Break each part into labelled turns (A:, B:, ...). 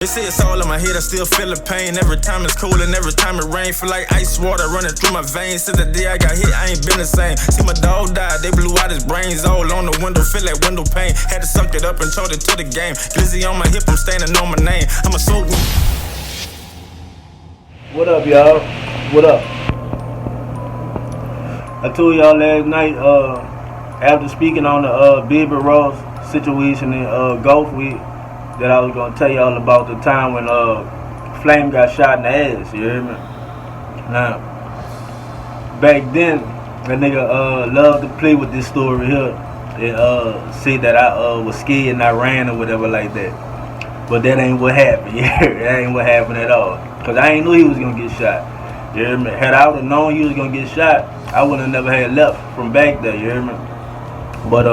A: They say it's all in my head, I still feel the pain. Every time it's cold and every time it rain, feel like ice water running through my veins. Since the day I got hit, I ain't been the same. See my dog die, they blew out his brains all on the window, feel like window pane. Had to suck it up and told it to the game. Glizzy on my hip, I'm standing on my name. I'm a soul.
B: What up, y'all? What up? I told y'all last night, after speaking on the Baby Ross situation in GulfWay, that I was gonna tell y'all about the time when Flame got shot in the ass. You hear me? Now, back then, that nigga loved to play with this story here and say that I was scared and I ran or whatever like that. But that ain't what happened. Yeah, that ain't what happened at all. Cause I ain't knew he was gonna get shot. You hear me? Had I would have known he was gonna get shot, I would have never had left from back there. You hear me? But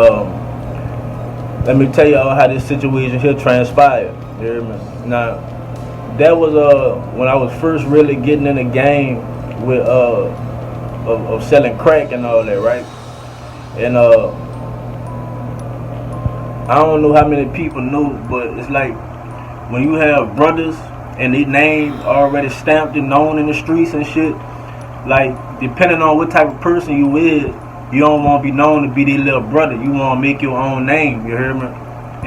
B: let me tell y'all how this situation here transpired. You hear me? Now, that was when I was first really getting in the game with of selling crack and all that, right? And I don't know how many people know, but it's like when you have brothers and their name already stamped and known in the streets and shit, like depending on what type of person you is, you don't want to be known to be their little brother. You want to make your own name, you hear me?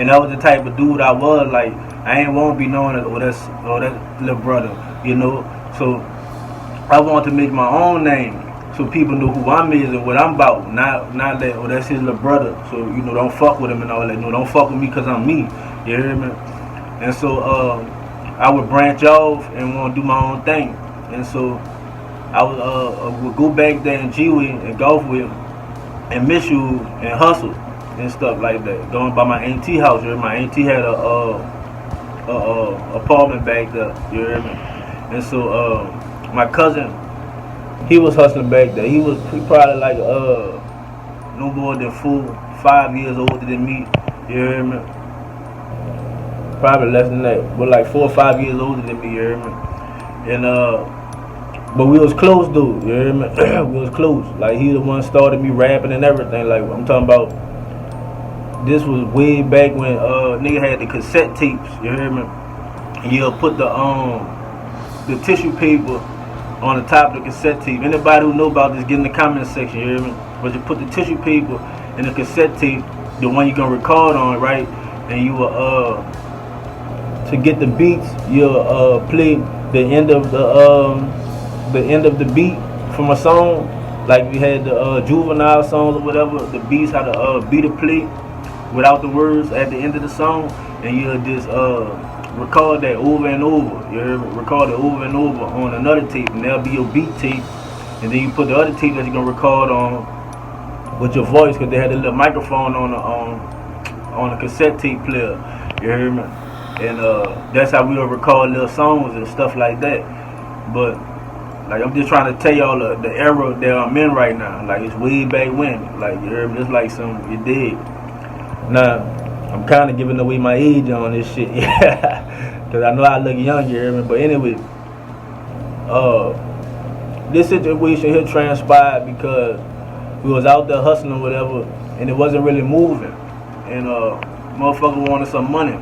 B: And that was the type of dude I was. Like, I ain't want to be known as, that little brother, you know? So, I wanted to make my own name so people know who I'm is and what I'm about. Not that, oh, that's his little brother. So, you know, don't fuck with him and all that. No, don't fuck with me because I'm me, you hear me? And so, I would branch off and want to do my own thing. And so, I would go back there in GulfWay and GulfWay and miss you and hustle and stuff like that. Going by my auntie house, you hear me? My auntie had a apartment back there, you hear me? And so my cousin, he was hustling back there. He probably like no more than 5 years older than me, you hear me? Probably less than that, but like 4 or 5 years older than me, you hear me? And but we was close, dude, you hear me? We was close. Like, he the one started me rapping and everything. Like, I'm talking about, this was way back when nigga had the cassette tapes, you hear me? And you'll put the tissue paper on the top of the cassette tape. Anybody who know about this, get in the comment section, you hear me? But you put the tissue paper in the cassette tape, the one you gonna record on, right? And you will, to get the beats, you'll play the end of the beat from a song, like we had the Juvenile songs or whatever. The beats how to beat a play without the words at the end of the song, and you'll just record that over and over. You record it over and over on another tape, and that'll be your beat tape. And then you put the other tape that you're gonna record on with your voice, because they had a little microphone on the cassette tape player. You hear me? And that's how we'll record little songs and stuff like that. But like, I'm just trying to tell y'all the era that I'm in right now. Like, it's way back when. Like, you hear me? It's like something you did. Now, I'm kind of giving away my age on this shit. Because I know I look young, you hear me? But anyway, this situation here transpired because we was out there hustling or whatever, and it wasn't really moving. And motherfucker wanted some money.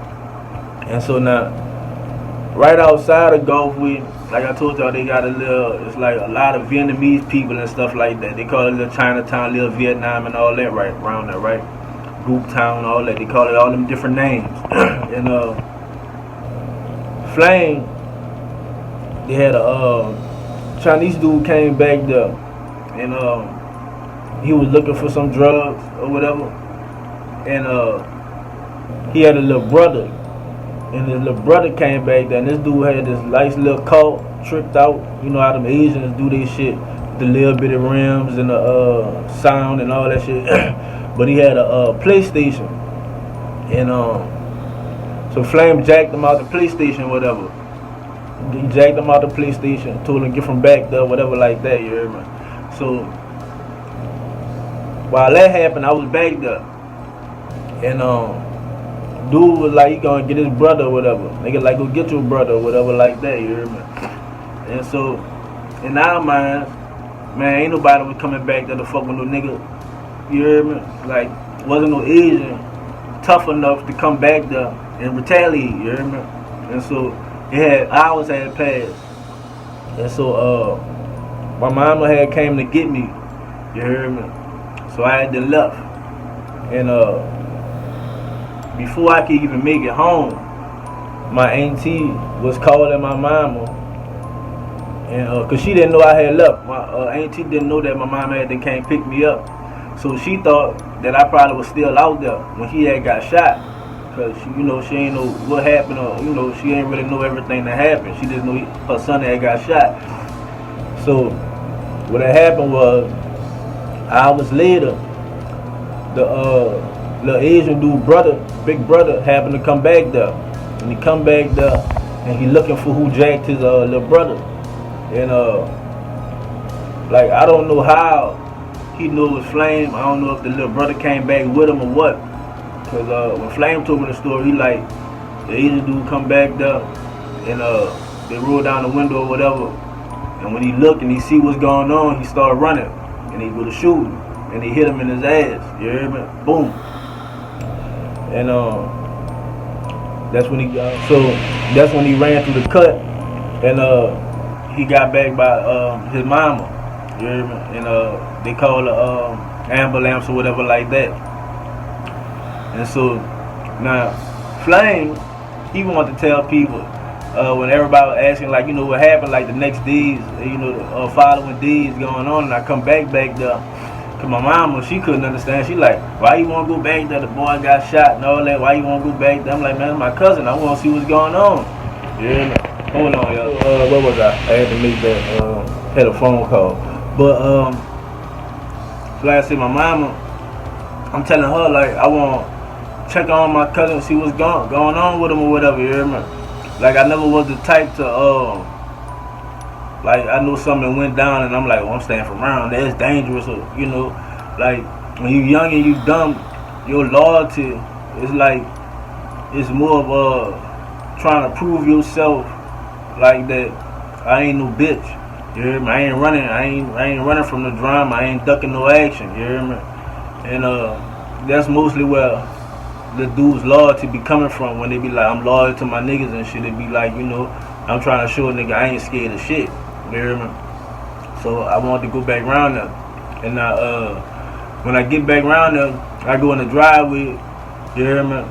B: And so now, right outside of GulfWay, like I told y'all, they got it's like a lot of Vietnamese people and stuff like that. They call it little Chinatown, little Vietnam and all that right around there, right? Group Town, all that. They call it all them different names. And Flame, they had a Chinese dude came back there, and he was looking for some drugs or whatever. And he had a little brother. And his little brother came back there, and this dude had this nice little car tricked out. You know how them Asians do their shit, the little bitty rims and the sound and all that shit. But he had a PlayStation, and so Flame jacked him out the PlayStation, whatever. He jacked him out the PlayStation, told him get from back there, whatever like that. You hear me? So while that happened, I was back there, and dude was like, he gonna get his brother or whatever. Nigga like, go get your brother or whatever like that, you hear me? And so, in our minds, man, ain't nobody was coming back there to fuck with no nigga. You hear me? Like, wasn't no Asian tough enough to come back there and retaliate, you hear me? And so hours had passed. And so my mama had came to get me. You heard me? So I had to left. And before I could even make it home, my auntie was calling my mama, and cause she didn't know I had left. My auntie didn't know that my mama had came pick me up, so she thought that I probably was still out there when he had got shot. Cause she ain't know what happened, or she ain't really know everything that happened. She just knew her son had got shot. So what had happened was, hours later, the Asian dude big brother happened to come back there. And he come back there and he looking for who jacked his little brother. And like, I don't know how he knew it was Flame. I don't know if the little brother came back with him or what. Cause when Flame told me the story, he like, the Asian dude come back there and they rolled down the window or whatever. And when he looked and he see what's going on, he started running. And he go to shooting. And he hit him in his ass. You hear me? Boom. And that's when he ran through the cut, and he got back by his mama. You hear me? And they called the ambulance or whatever like that. And so now Flame, he wanted to tell people when everybody was asking, like, what happened, like the next days, the following days going on, and I come back there. Cause my mama, she couldn't understand. She like, why you want to go back there? The boy got shot and all that. Why you want to go back there? I'm like, man, my cousin. I want to see what's going on. Yeah. Hold on, y'all. Where was I? I had to make that. Had a phone call. But like I said, my mama, I'm telling her, like, I want to check on my cousin, see what's going on with him or whatever. You hear me? Like, I never was the type to like, I know something went down and I'm like, I'm staying from around. That's dangerous, or, like, when you young and you dumb, your loyalty is like, it's more of trying to prove yourself, like that I ain't no bitch. You hear me? I ain't running from the drama. I ain't ducking no action. You hear me? And that's mostly where the dude's loyalty be coming from, when they be like, I'm loyal to my niggas and shit. They be like, I'm trying to show a nigga I ain't scared of shit. You hear me? So I wanted to go back around there. And when I get back around there, I go in the driveway. You hear me?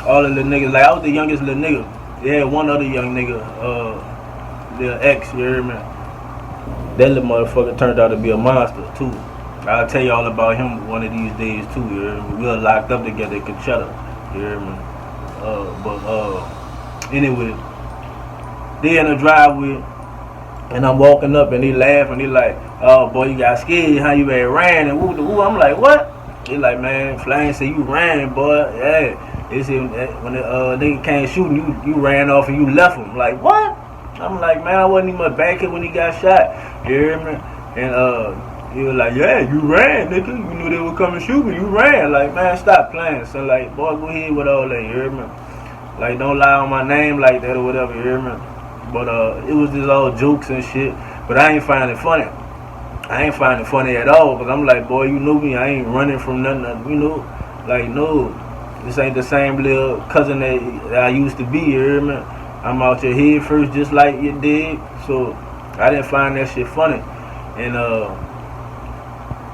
B: All of the niggas, like, I was the youngest little nigga. They had one other young nigga, their ex, you hear me? That little motherfucker turned out to be a monster too. I'll tell you all about him one of these days too, you hear me? We were locked up together in Coachella, you hear me? Anyway, they in the driveway. And I'm walking up and they laugh and they like, oh boy, you got scared, how you had ran and woo. I'm like, what? They like, man, Flame said you ran, boy. Yeah. They said when the nigga came shooting, you ran off and you left him. Like, what? I'm like, man, I wasn't even back here when he got shot. You hear me? And he was like, yeah, you ran, nigga. You knew they would come and shoot me. You ran. Like, man, stop playing. So like, boy, go ahead with all that. You hear me? Like, don't lie on my name like that or whatever. You hear me? But it was just all jokes and shit. But I ain't find it funny. I ain't find it funny at all. Because I'm like, boy, you know me. I ain't running from nothing. Like, no. This ain't the same little cousin that I used to be. You hear me? I'm out your head first just like you did. So I didn't find that shit funny. And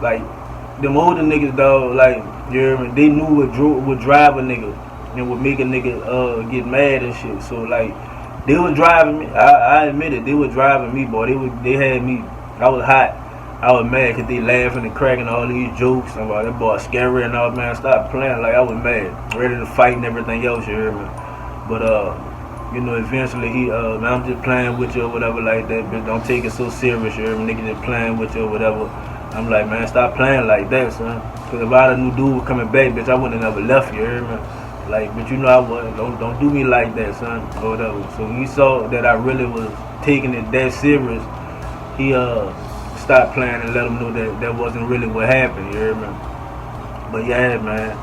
B: like, them older niggas, dog, like, you hear me? They knew what drive a nigga and would make a nigga get mad and shit. So like, they was driving me. I admit it. They was driving me, boy. They had me. I was hot. I was mad because they laughing and cracking all these jokes about that boy scary and all. Man, stop playing. Like, I was mad, ready to fight and everything else. You hear me? But eventually he man, I'm just playing with you or whatever like that. But don't take it so serious. You hear me? Nigga just playing with you or whatever. I'm like, man, stop playing like that, son. Because if I had a new dude was coming back, bitch, I wouldn't have never left you. You hear me? Like, but I wasn't. Don't do me like that, son, or whatever. So when he saw that I really was taking it that serious, he stopped playing and let him know that that wasn't really what happened. You hear me? But yeah, man.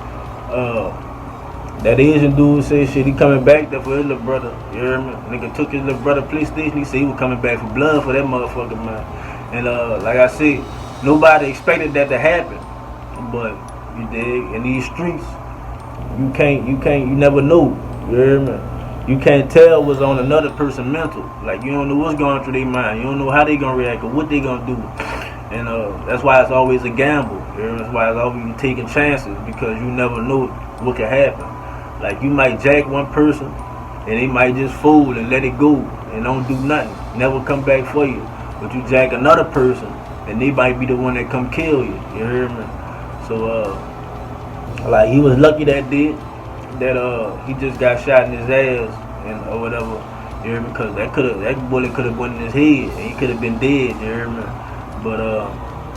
B: That Asian dude said shit. He coming back there for his little brother. You hear me? Nigga took his little brother police station. He said he was coming back for blood for that motherfucker, man. And like I said, nobody expected that to happen. But you dig? In these streets, you never know. You hear me? you can't tell what's on another person's mental. Like, you don't know what's going through their mind. You don't know how they gonna react or what they gonna do. And that's why it's always a gamble. That's why it's always taking chances, because you never know what can happen. Like, you might jack one person and they might just fold and let it go and don't do nothing, never come back for you. But you jack another person and they might be the one that come kill you. You hear me? So like, he was lucky that day that he just got shot in his ass and or whatever. You hear me? Because that bullet could have went in his head and he could have been dead. You hear me? But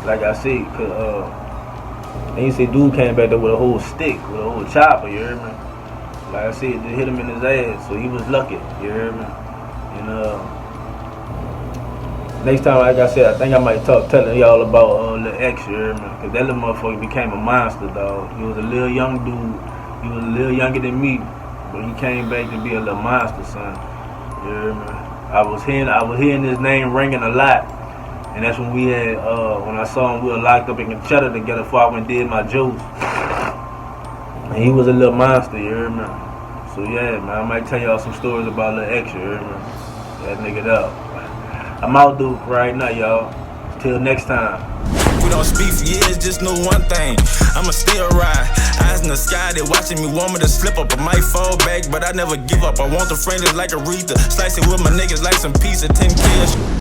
B: like I said, and you say dude came back there with a whole stick, with a whole chopper. You hear me? Like I said, it hit him in his ass, so he was lucky. You hear me? And next time, like I said, I think I might telling y'all about Lil X. You hear me? Cause that little motherfucker became a monster, dog. He was a little young dude. He was a little younger than me, but he came back to be a little monster, son. You hear me? I was hearing his name ringing a lot. And that's when we had, when I saw him, we were locked up in Conchetta together before I went and did my juice. And he was a little monster, you hear me? So yeah, man, I might tell y'all some stories about Lil X, you hear me? That nigga up. I'm out, dude, right now, y'all. Till next time.
A: We don't speak for years, just know one thing. I'ma still ride. Eyes in the sky, they watching me, want me to slip up. I might fall back, but I never give up. I want the friends like a Aretha. Slice it with my niggas like some pizza, 10 kills.